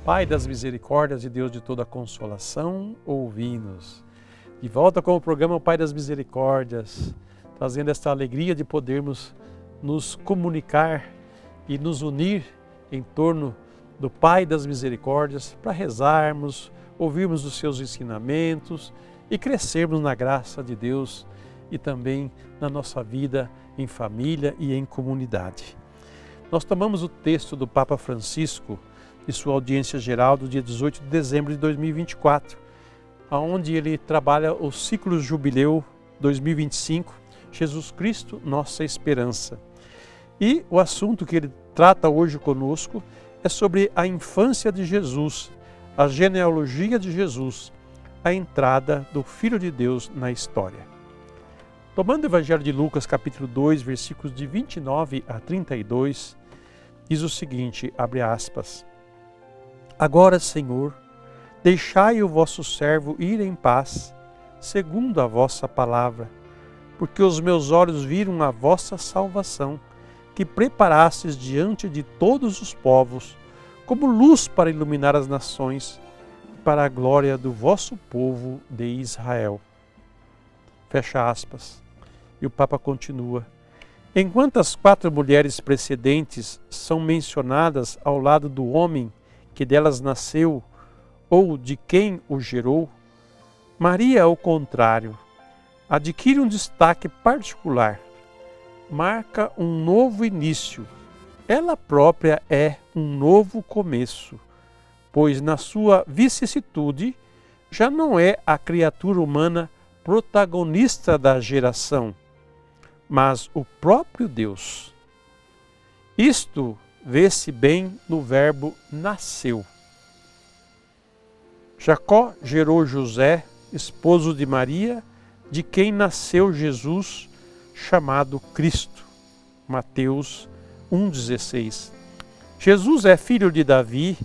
Pai das misericórdias e Deus de toda consolação, ouvi-nos. De volta com o programa Pai das Misericórdias, trazendo esta alegria de podermos nos comunicar e nos unir em torno do Pai das Misericórdias para rezarmos, ouvirmos os seus ensinamentos e crescermos na graça de Deus e também na nossa vida em família e em comunidade. Nós tomamos o texto do Papa Francisco de sua audiência geral do dia 18 de dezembro de 2024, onde ele trabalha o ciclo jubileu 2025, Jesus Cristo, nossa esperança. E o assunto que ele trata hoje conosco é sobre a infância de Jesus, a genealogia de Jesus, a entrada do Filho de Deus na história. Tomando o Evangelho de Lucas, capítulo 2, versículos de 29 a 32, diz o seguinte, abre aspas, Agora, Senhor, deixai o vosso servo ir em paz, segundo a vossa palavra, porque os meus olhos viram a vossa salvação, que preparastes diante de todos os povos, como luz para iluminar as nações, para a glória do vosso povo de Israel. Fecha aspas. E o Papa continua. Enquanto as 4 mulheres precedentes são mencionadas ao lado do homem que delas nasceu ou de quem o gerou, Maria, ao contrário, adquire um destaque particular. Marca um novo início. Ela própria é um novo começo, pois na sua vicissitude já não é a criatura humana protagonista da geração, mas o próprio Deus. Isto vê-se bem no verbo nasceu. Jacó gerou José, esposo de Maria, de quem nasceu Jesus, chamado Cristo. Mateus 1,16. Jesus é filho de Davi,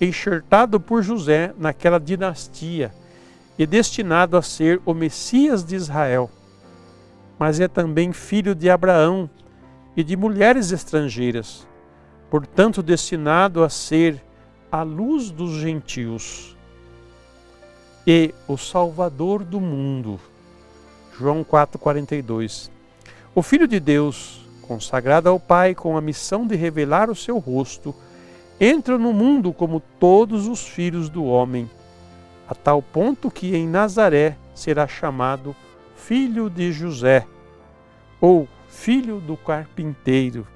enxertado por José naquela dinastia e destinado a ser o Messias de Israel. Mas é também filho de Abraão e de mulheres estrangeiras, portanto destinado a ser a luz dos gentios e o Salvador do mundo. João 4,42. O Filho de Deus, consagrado ao Pai com a missão de revelar o seu rosto, entra no mundo como todos os filhos do homem, a tal ponto que em Nazaré será chamado Filho de José, ou Filho do Carpinteiro,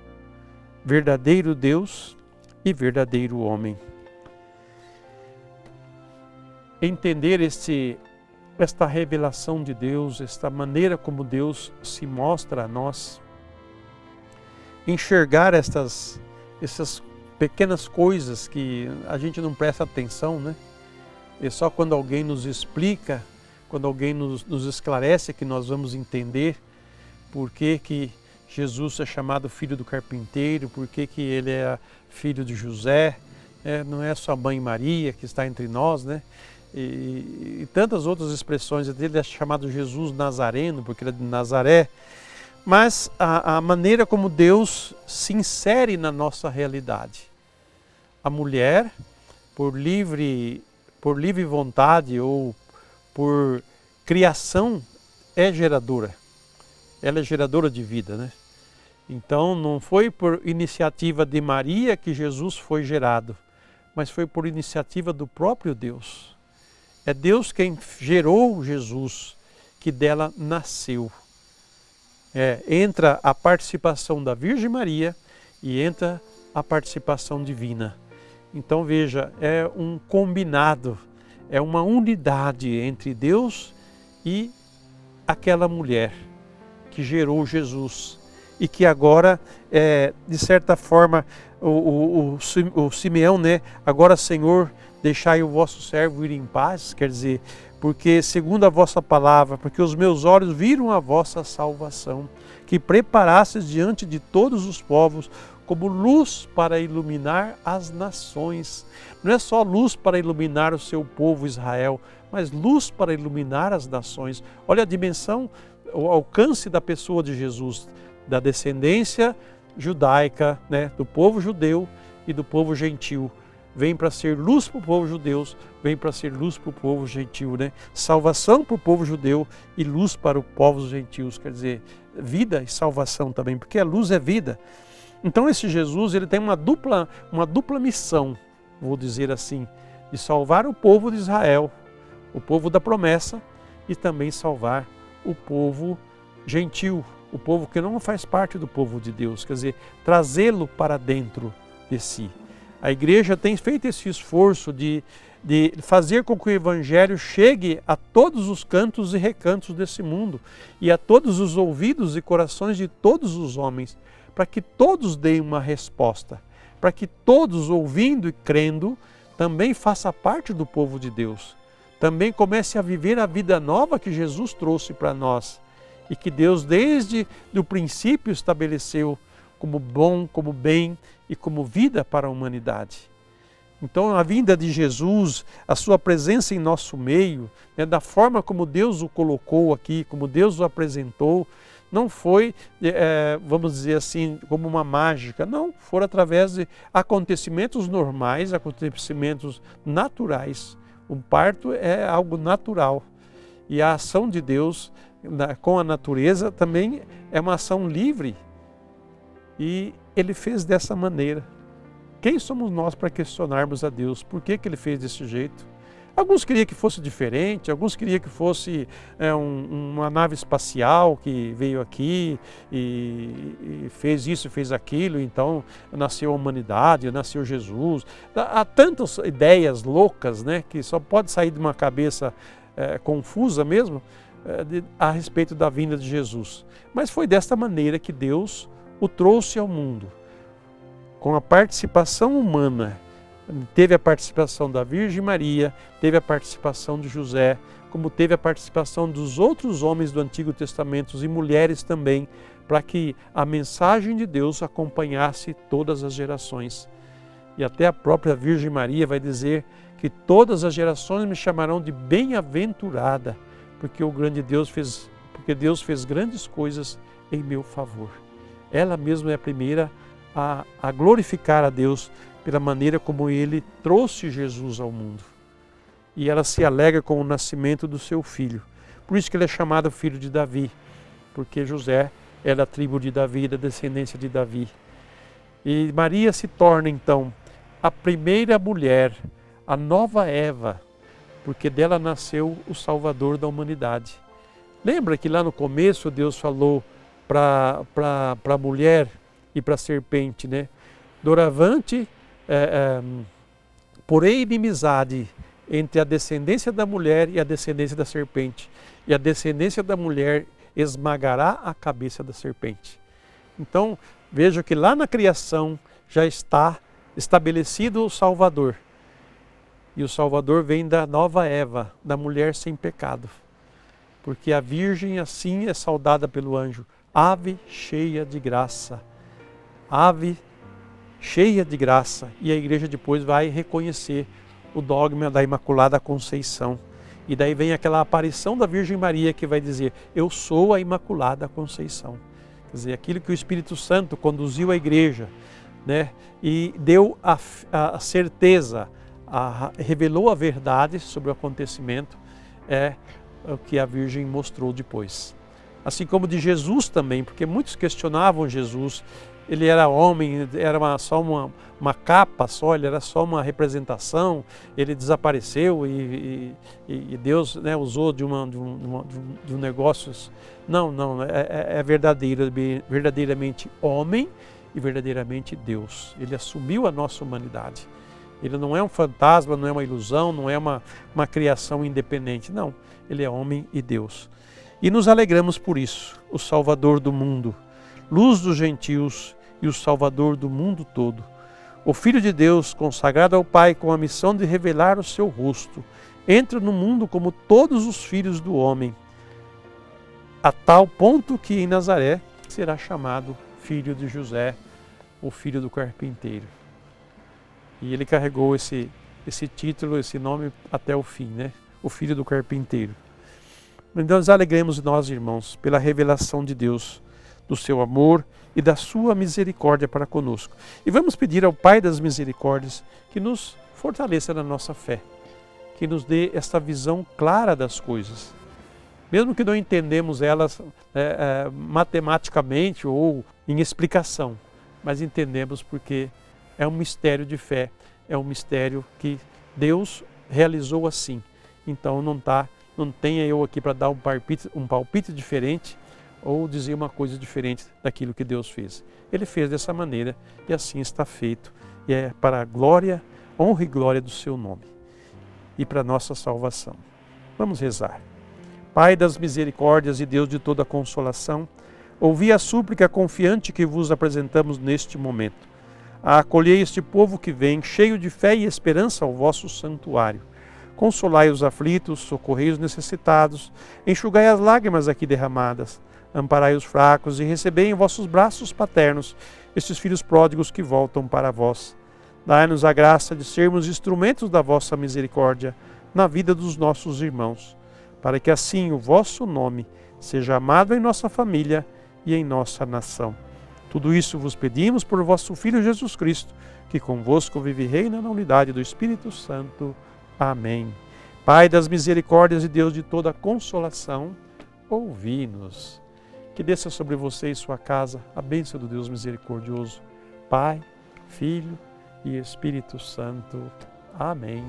verdadeiro Deus e verdadeiro homem. Entender esta revelação de Deus, esta maneira como Deus se mostra a nós, enxergar essas pequenas coisas que a gente não presta atenção, né? É só quando alguém nos explica, quando alguém nos esclarece que nós vamos entender por que Jesus é chamado filho do carpinteiro, por que ele é filho de José, não é só a mãe Maria que está entre nós, né? E tantas outras expressões dele, é chamado Jesus Nazareno, porque ele é de Nazaré, mas a maneira como Deus se insere na nossa realidade. A mulher, por livre vontade ou por criação, é geradora. Ela é geradora de vida, né? Então não foi por iniciativa de Maria que Jesus foi gerado, mas foi por iniciativa do próprio Deus. É Deus quem gerou Jesus, que dela nasceu. Entra a participação da Virgem Maria e entra a participação divina. Então veja, é um combinado, é uma unidade entre Deus e aquela mulher que gerou Jesus e que agora, de certa forma, o Simeão, né? Agora, Senhor, deixai o vosso servo ir em paz, quer dizer, porque segundo a vossa palavra, porque os meus olhos viram a vossa salvação, que preparastes diante de todos os povos como luz para iluminar as nações. Não é só luz para iluminar o seu povo Israel, mas luz para iluminar as nações. Olha a dimensão, o alcance da pessoa de Jesus, da descendência judaica, né, do povo judeu e do povo gentil, vem para ser luz para o povo judeu, vem para ser luz para o povo gentil, né? Salvação para o povo judeu e luz para os povos gentios, quer dizer, vida e salvação também, porque a luz é vida. Então esse Jesus, ele tem uma dupla missão, vou dizer assim, de salvar o povo de Israel, o povo da promessa, e também salvar o povo gentil, o povo que não faz parte do povo de Deus, quer dizer, trazê-lo para dentro de si. A igreja tem feito esse esforço de fazer com que o evangelho chegue a todos os cantos e recantos desse mundo e a todos os ouvidos e corações de todos os homens, para que todos deem uma resposta, para que todos, ouvindo e crendo, também façam parte do povo de Deus, também comece a viver a vida nova que Jesus trouxe para nós e que Deus desde o princípio estabeleceu como bom, como bem e como vida para a humanidade. Então a vinda de Jesus, a sua presença em nosso meio, né, da forma como Deus o colocou aqui, como Deus o apresentou, não foi, vamos dizer assim, como uma mágica, não, foram através de acontecimentos normais, acontecimentos naturais. Um parto é algo natural e a ação de Deus com a natureza também é uma ação livre e Ele fez dessa maneira. Quem somos nós para questionarmos a Deus? Por que Ele fez desse jeito? Alguns queriam que fosse diferente, alguns queriam que fosse uma nave espacial que veio aqui e fez isso, fez aquilo, então nasceu a humanidade, nasceu Jesus. Há tantas ideias loucas, né, que só pode sair de uma cabeça confusa mesmo a respeito da vinda de Jesus. Mas foi desta maneira que Deus o trouxe ao mundo, com a participação humana. Teve a participação da Virgem Maria, teve a participação de José, como teve a participação dos outros homens do Antigo Testamento e mulheres também, para que a mensagem de Deus acompanhasse todas as gerações. E até a própria Virgem Maria vai dizer que todas as gerações me chamarão de bem-aventurada, porque Deus fez grandes coisas em meu favor. Ela mesma é a primeira a glorificar a Deus pela maneira como Ele trouxe Jesus ao mundo. E ela se alegra com o nascimento do seu filho. Por isso que ele é chamado filho de Davi, porque José é da tribo de Davi, da descendência de Davi. E Maria se torna então a primeira mulher, a nova Eva, porque dela nasceu o Salvador da humanidade. Lembra que lá no começo Deus falou para a mulher e para a serpente, né? Doravante, porém inimizade entre a descendência da mulher e a descendência da serpente. E a descendência da mulher esmagará a cabeça da serpente. Então, veja que lá na criação já está estabelecido o Salvador. E o Salvador vem da nova Eva, da mulher sem pecado. Porque a Virgem assim é saudada pelo anjo. Ave cheia de graça. Ave cheia de graça. E a igreja depois vai reconhecer o dogma da Imaculada Conceição. E daí vem aquela aparição da Virgem Maria que vai dizer: eu sou a Imaculada Conceição. Quer dizer, aquilo que o Espírito Santo conduziu a igreja, né, e deu a certeza, revelou a verdade sobre o acontecimento, é o que a Virgem mostrou depois. Assim como de Jesus também, porque muitos questionavam Jesus. Ele era homem, era só uma capa só, ele era só uma representação, ele desapareceu e Deus, né, usou de um negócio. Não, é verdadeiramente homem e verdadeiramente Deus. Ele assumiu a nossa humanidade. Ele não é um fantasma, não é uma ilusão, não é uma criação independente, não. Ele é homem e Deus. E nos alegramos por isso, o Salvador do mundo, luz dos gentios e o Salvador do mundo todo. O Filho de Deus, consagrado ao Pai com a missão de revelar o seu rosto, entra no mundo como todos os filhos do homem, a tal ponto que em Nazaré será chamado filho de José, o filho do carpinteiro. E ele carregou esse título, esse nome até o fim, né? O filho do carpinteiro. Então nos alegremos nós, irmãos, pela revelação de Deus, do seu amor e da sua misericórdia para conosco. E vamos pedir ao Pai das misericórdias que nos fortaleça na nossa fé, que nos dê esta visão clara das coisas. Mesmo que não entendemos elas matematicamente ou em explicação, mas entendemos porque é um mistério de fé, é um mistério que Deus realizou assim. Então não tenha eu aqui para dar um palpite diferente ou dizer uma coisa diferente daquilo que Deus fez. Ele fez dessa maneira e assim está feito. E é para a glória, honra e glória do seu nome e para a nossa salvação. Vamos rezar. Pai das misericórdias e Deus de toda consolação, ouvi a súplica confiante que vos apresentamos neste momento. Acolhei este povo que vem, cheio de fé e esperança ao vosso santuário. Consolai os aflitos, socorrei os necessitados, enxugai as lágrimas aqui derramadas, amparai os fracos e recebei em vossos braços paternos estes filhos pródigos que voltam para vós. Dai-nos a graça de sermos instrumentos da vossa misericórdia na vida dos nossos irmãos, para que assim o vosso nome seja amado em nossa família e em nossa nação. Tudo isso vos pedimos por vosso Filho Jesus Cristo, que convosco vive e reina na unidade do Espírito Santo. Amém. Pai das misericórdias e Deus de toda consolação, ouvi-nos. Que desça sobre você e sua casa a bênção do Deus misericordioso, Pai, Filho e Espírito Santo. Amém.